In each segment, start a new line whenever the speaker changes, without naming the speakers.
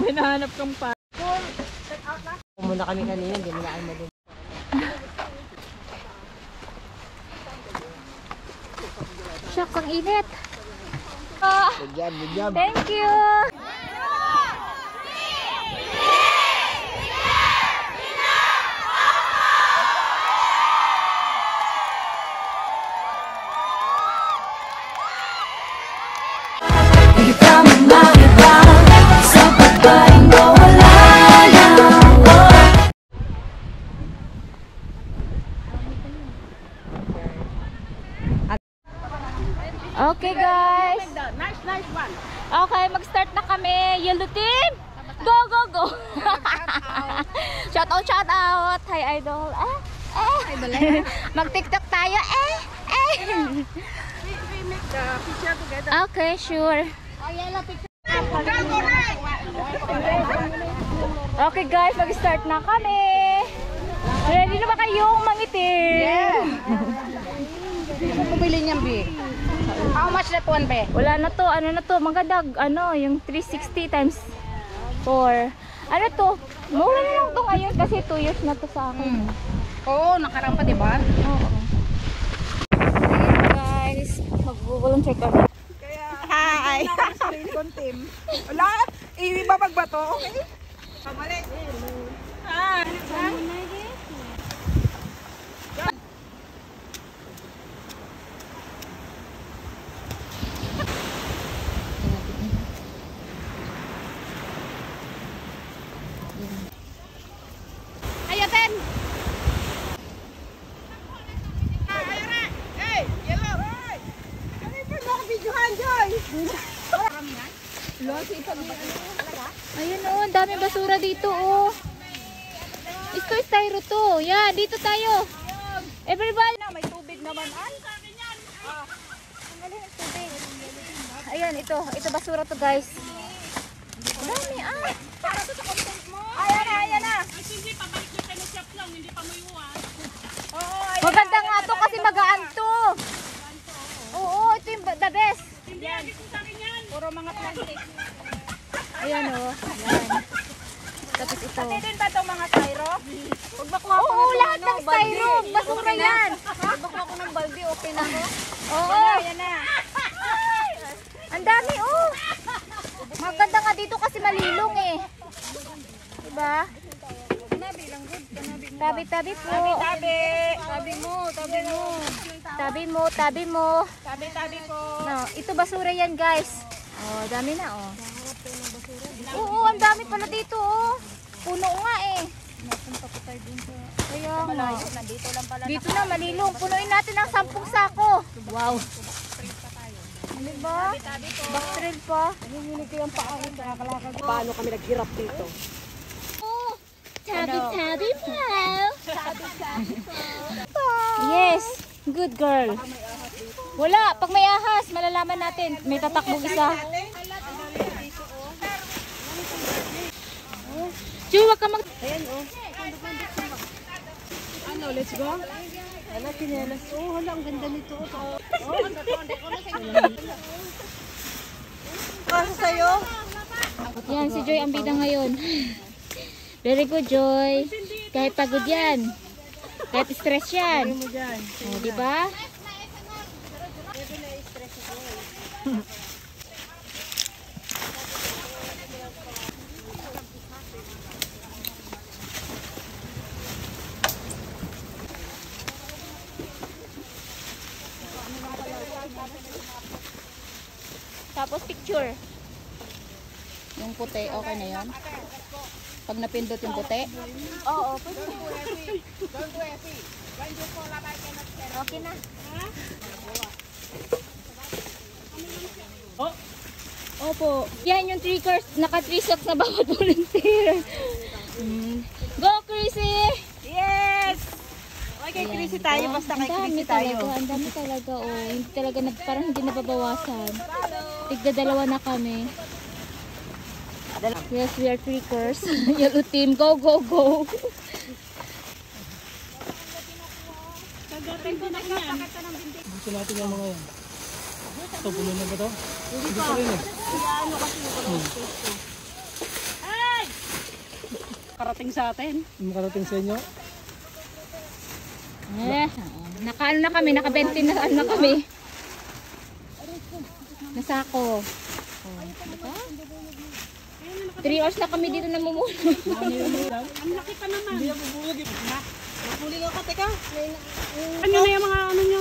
Hinahanap kang pa.
Muna kami kanina, hindi mo na ay madun.
Shock, ang init.
Good job, good job.
Thank you. Okay guys.
Nice one.
Okay, mag-start na kami. Yellow team. Go, go, go. Shout out. Hi idol. Mag-TikTok tayo.
We make the picture together.
Okay, sure. Okay guys, mag-start na kami. Ready na ba kayong mangitim?
Yeah. Bumili niyan, Bi. How much that one, Be?
Wala na to, ano na to, maganda, ano, yung 360 times 4. Ano to? Mura na lang to ngayon kasi 2 years na to sa akin.
Oo, nakaraan pa, di ba?
Oo. Ayan guys, mag-volunteer kami.
Hi! Team. Wala, ibabag ba to? Okay? Pabalik. Hi! Ayatin! Hey! Yellow! Hey! Ano yung pag-videohan, Joy?
Ayun oh, ang dami basura dito oh. Ito is styro to. Yan, dito tayo. Everybody.
May tubig naman. Ay,
Ayan, ito basura to guys. Ang dami ah.
ayan na.
Hindi, pabalik na tayo shop lang, hindi pa mayuwan.
Oo,
Maganda nga to kasi magaan to. Oo, ito yung the best.
Hindi, agad ko sa akin yan.
puro mga plastic.
Ayan oh. Ayan. Tapos ito.
Pati din ba itong mga styro? Huwag ba kuha
Oo, lahat ng styro. Basura yan.
Huwag ba kuha ko ng balde, okay na ko?
Oo.
Ayan na.
Ang dami oh. Maganda nga dito kasi malilong eh. Diba? Tabi-tabi po.
Tabi mo.
Tabi mo.
Tabi po.
No, ito basura yan guys. Oh, dami na oh. Oo, ang dami pala dito oh. Puno nga eh. Kaya nga.
Nandito lang pala.
Dito na malilong. Punuin natin ng 10 sako. Wow. Diba? Backtrail pa.
Paano kami naghirap dito?
Tabi po. Yes, good girl. Wala, pag may ahas, malalaman natin. May tatakbong isa. Chu, wag ka mag...
Ayan oh. Ano, let's go? Ano, kinelas. Oh, hala, ang ganda nito. Para sa'yo?
Yan, si Joy ang bida ngayon. Very good, Joy. Kahit pagod yan. Kahit stress yan. Oh, diba? Tapos picture. Yung puti, okay na yan? Pag napindot yung puti? Oo, pwede. Okay na.
Oh,
Opo. Yan yung 3 cars, naka 3 socks na bawat volunteer. Go, Chrissy!
Yes! Okay, Chrissy tayo. Basta kay Chrissy tayo.
Ang dami talaga, oh. Hindi talaga, parang hindi nababawasan. Tigda-dalawa na kami. Yes, we are trickers. Yellow team, go, go, go.
gusto natin yung mga yan. Ito, puno na ba ito? Hindi pa rin eh. makarating sa atin.
Makarating sa inyo.
Naka-ano na kami, naka-20 na ano na kami. Nasako. Oh, diba? 3 hours na kami dito namumuno.
Ang laki pa naman.
Hindi ako bulag eh.
Mapuling ako, teka.
Ano na yung mga ano nyo?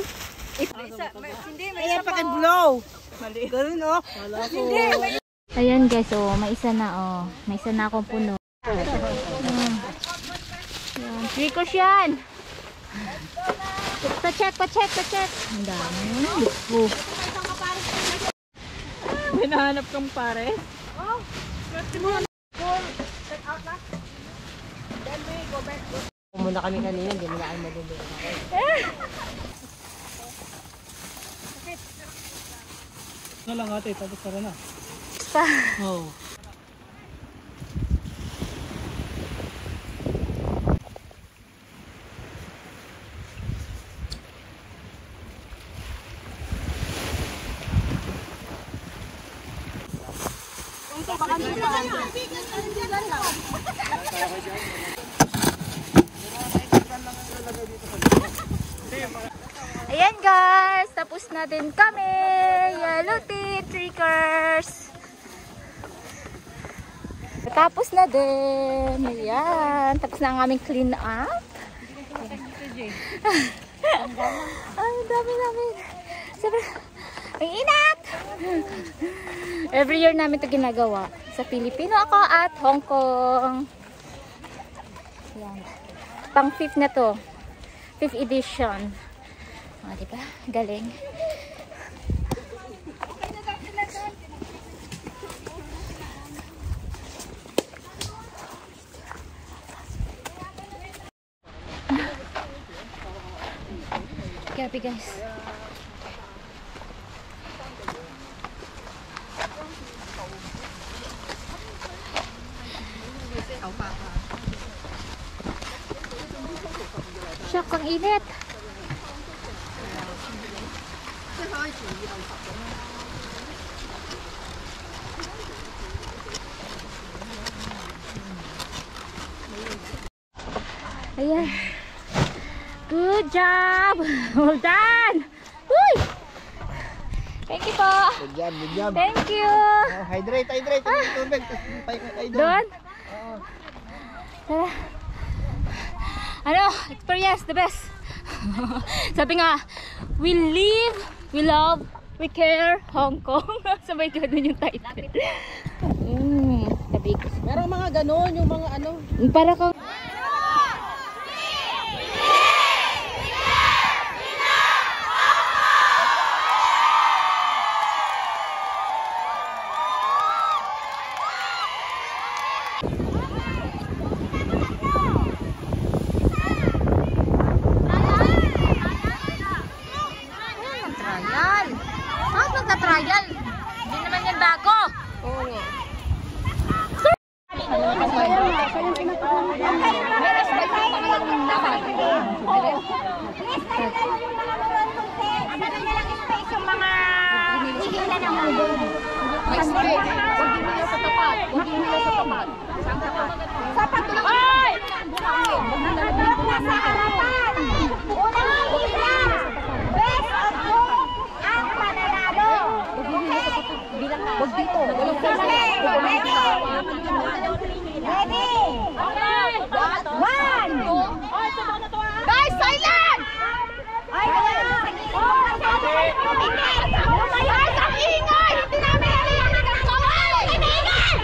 Hindi, may isa pa. blow. Mali. Ganun, oh.
Ayan guys, oh, may isa na, oh. May isa na akong puno. Ayan. 3 course yan. Pa-check. Ang dami. Oh.
May nahanap kang pare.
Muna kami kanina, hindi mo na kayo madali.
Ano lang ate, tapos tara na.
Pa.
Oo.
Ayan guys, tapos na din kami. Yellow teeth, trickers. Tapos na din. Ayan, tapos na ang aming clean up. Ay, dami namin. Sobrang, ang inat. Every year namin ito ginagawa. Sa Pilipino ako at Hong Kong. Ayan. Pang 5th na to. 5th edition. O, diba? Galing. Grabe guys. Shock, ang init. Ayan. Good job. Well done. Uy! Thank you po.
Good job.
Thank you.
Hydrate. Tubig.
Doon? Tara. Ano? Experience, the best. Sabi nga, we live, we love, we care, Hong Kong. Sabay ganun yung title. Tabi ko.
Merong mga ganon, yung mga ano.
Para kang... Trial. Bakit magka-trial? Hindi naman yan bago. Oo. May respect ang pangalan ng laban. Yung mga hihila ng mundo. May space. Huwag din nila sa tapat. Sa patuloy. Hoy! Huwag na sa harapan. Unang hila. Best of all ang pananalo. Huwag dito. Ready? Okay. 1. Guys, silent! Ay, guys, ang ingay! Hindi namin narinig ang kawal! Ingay!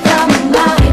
Come on.